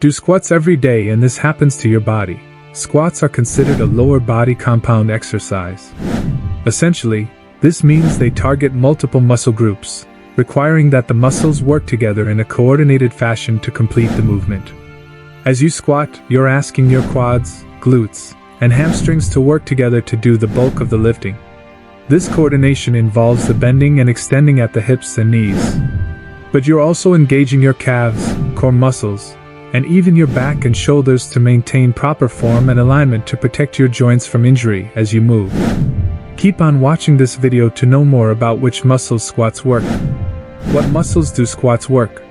Do squats every day and this happens to your body. Squats are considered a lower body compound exercise. Essentially, this means they target multiple muscle groups, requiring that the muscles work together in a coordinated fashion to complete the movement. As you squat, you're asking your quads, glutes, and hamstrings to work together to do the bulk of the lifting. This coordination involves the bending and extending at the hips and knees. But you're also engaging your calves, core muscles, and even your back and shoulders to maintain proper form and alignment to protect your joints from injury as you move. Keep on watching this video to know more about which muscles squats work. What muscles do squats work?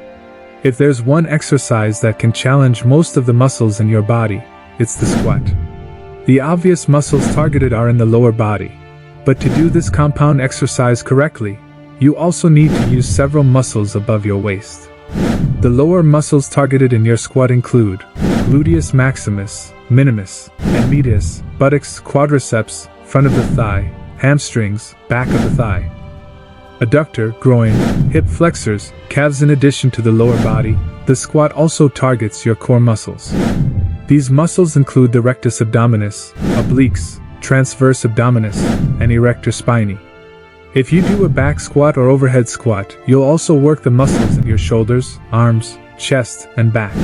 If there's one exercise that can challenge most of the muscles in your body, it's the squat. The obvious muscles targeted are in the lower body. But to do this compound exercise correctly, you also need to use several muscles above your waist. The lower muscles targeted in your squat include gluteus maximus, minimus, and medius, buttocks, quadriceps, front of the thigh, hamstrings, back of the thigh, adductor, groin, hip flexors, calves. In addition to the lower body, the squat also targets your core muscles. These muscles include the rectus abdominis, obliques, transverse abdominis, and erector spinae. If you do a back squat or overhead squat, you'll also work the muscles in your shoulders, arms, chest, and back.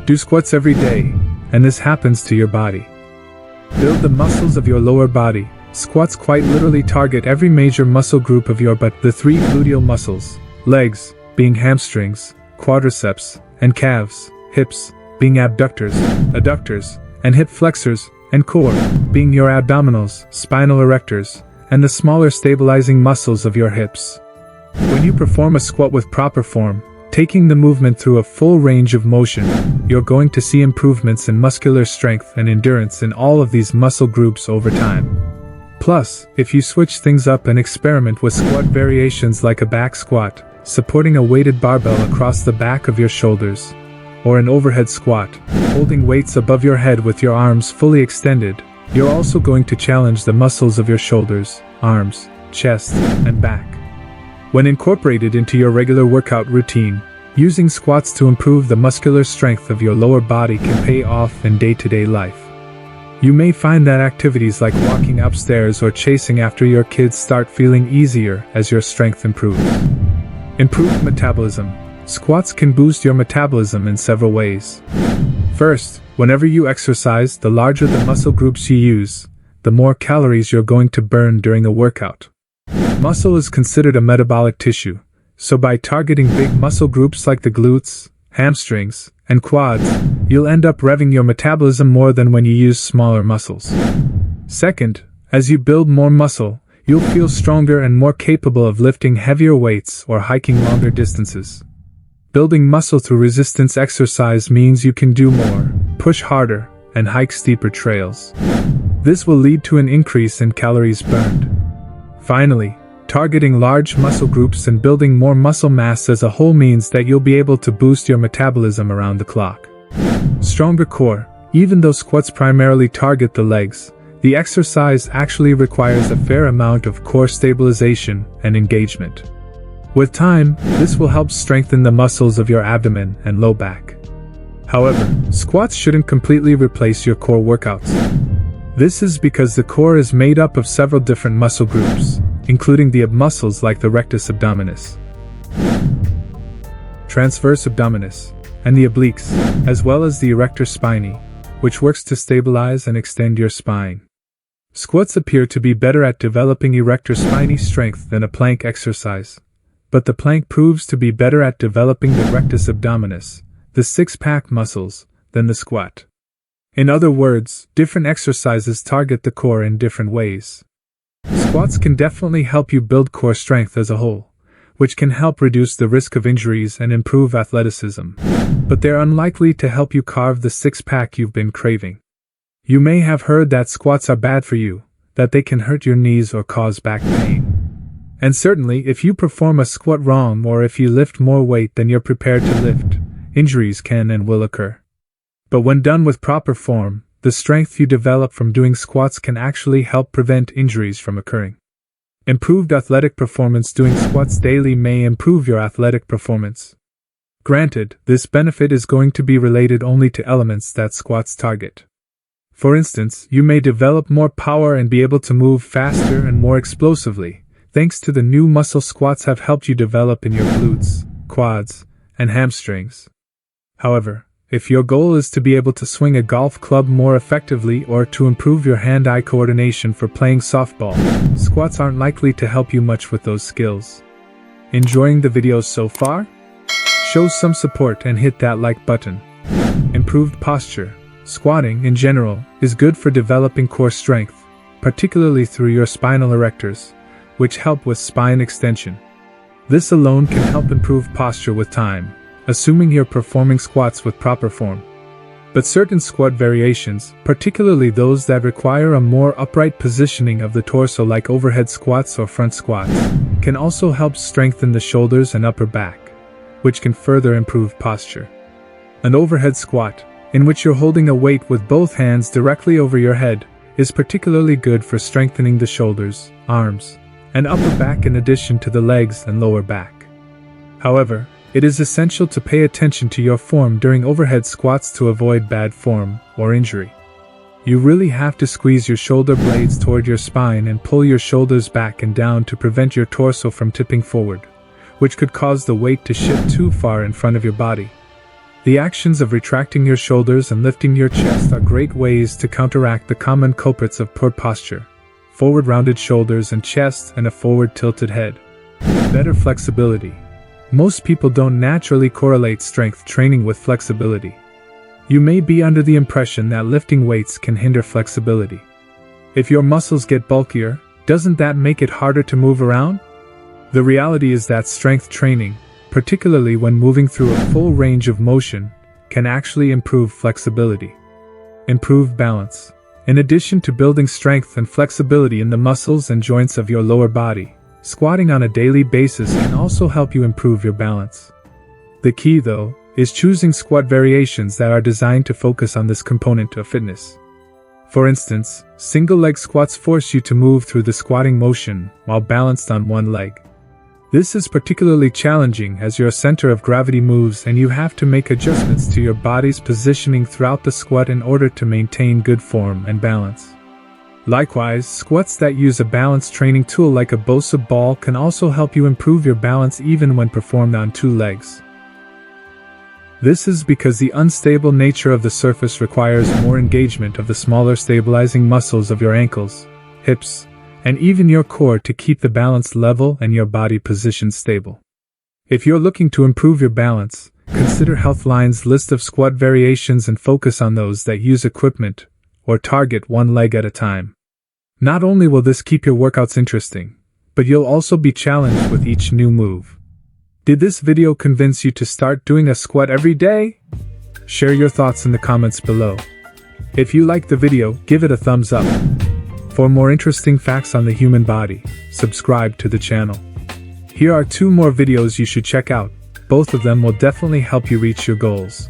Do squats every day, and this happens to your body. Build the muscles of your lower body. Squats quite literally target every major muscle group of your butt. The three gluteal muscles, legs, being hamstrings, quadriceps, and calves, hips, being abductors, adductors, and hip flexors, and core, being your abdominals, spinal erectors, and the smaller stabilizing muscles of your hips. When you perform a squat with proper form, taking the movement through a full range of motion, you're going to see improvements in muscular strength and endurance in all of these muscle groups over time. Plus, if you switch things up and experiment with squat variations like a back squat, supporting a weighted barbell across the back of your shoulders, or an overhead squat, holding weights above your head with your arms fully extended, you're also going to challenge the muscles of your shoulders, arms, chest, and back. When incorporated into your regular workout routine, using squats to improve the muscular strength of your lower body can pay off in day-to-day life. You may find that activities like walking upstairs or chasing after your kids start feeling easier as your strength improves. Improved metabolism. Squats can boost your metabolism in several ways. First, whenever you exercise, the larger the muscle groups you use, the more calories you're going to burn during a workout. Muscle is considered a metabolic tissue, so by targeting big muscle groups like the glutes, hamstrings, and quads, you'll end up revving your metabolism more than when you use smaller muscles. Second, as you build more muscle, you'll feel stronger and more capable of lifting heavier weights or hiking longer distances. Building muscle through resistance exercise means you can do more, push harder, and hike steeper trails. This will lead to an increase in calories burned. Finally, targeting large muscle groups and building more muscle mass as a whole means that you'll be able to boost your metabolism around the clock. Stronger core. Even though squats primarily target the legs, the exercise actually requires a fair amount of core stabilization and engagement. With time, this will help strengthen the muscles of your abdomen and low back. However, squats shouldn't completely replace your core workouts. This is because the core is made up of several different muscle groups, including the muscles like the rectus abdominis, transverse abdominis, and the obliques, as well as the erector spinae, which works to stabilize and extend your spine. Squats appear to be better at developing erector spinae strength than a plank exercise, but the plank proves to be better at developing the rectus abdominis, the six-pack muscles, than the squat. In other words, different exercises target the core in different ways. Squats can definitely help you build core strength as a whole, which can help reduce the risk of injuries and improve athleticism. But they're unlikely to help you carve the six-pack you've been craving. You may have heard that squats are bad for you, that they can hurt your knees or cause back pain. And certainly, if you perform a squat wrong or if you lift more weight than you're prepared to lift, injuries can and will occur. But when done with proper form, the strength you develop from doing squats can actually help prevent injuries from occurring. Improved athletic performance. Doing squats daily may improve your athletic performance. Granted, this benefit is going to be related only to elements that squats target. For instance, you may develop more power and be able to move faster and more explosively, thanks to the new muscle squats have helped you develop in your glutes, quads, and hamstrings. However, if your goal is to be able to swing a golf club more effectively or to improve your hand-eye coordination for playing softball, squats aren't likely to help you much with those skills. Enjoying the videos so far? Show some support and hit that like button. Improved posture. Squatting, in general, is good for developing core strength, particularly through your spinal erectors, which help with spine extension. This alone can help improve posture with time, assuming you're performing squats with proper form. But certain squat variations, particularly those that require a more upright positioning of the torso like overhead squats or front squats, can also help strengthen the shoulders and upper back, which can further improve posture. An overhead squat, in which you're holding a weight with both hands directly over your head, is particularly good for strengthening the shoulders, arms, and upper back in addition to the legs and lower back. However, it is essential to pay attention to your form during overhead squats to avoid bad form or injury. You really have to squeeze your shoulder blades toward your spine and pull your shoulders back and down to prevent your torso from tipping forward, which could cause the weight to shift too far in front of your body. The actions of retracting your shoulders and lifting your chest are great ways to counteract the common culprits of poor posture: forward rounded shoulders and chest and a forward tilted head. Better flexibility. Most people don't naturally correlate strength training with flexibility. You may be under the impression that lifting weights can hinder flexibility. If your muscles get bulkier, doesn't that make it harder to move around? The reality is that strength training, particularly when moving through a full range of motion, can actually improve flexibility. Improve balance. In addition to building strength and flexibility in the muscles and joints of your lower body, squatting on a daily basis can also help you improve your balance. The key, though, is choosing squat variations that are designed to focus on this component of fitness. For instance, single leg squats force you to move through the squatting motion while balanced on one leg. This is particularly challenging as your center of gravity moves and you have to make adjustments to your body's positioning throughout the squat in order to maintain good form and balance. Likewise, squats that use a balance training tool like a Bosa ball can also help you improve your balance even when performed on two legs. This is because the unstable nature of the surface requires more engagement of the smaller stabilizing muscles of your ankles, hips, and even your core to keep the balance level and your body position stable. If you're looking to improve your balance, consider Healthline's list of squat variations and focus on those that use equipment or target one leg at a time. Not only will this keep your workouts interesting, but you'll also be challenged with each new move. Did this video convince you to start doing a squat every day? Share your thoughts in the comments below. If you liked the video, give it a thumbs up. For more interesting facts on the human body, subscribe to the channel. Here are 2 more videos you should check out. Both of them will definitely help you reach your goals.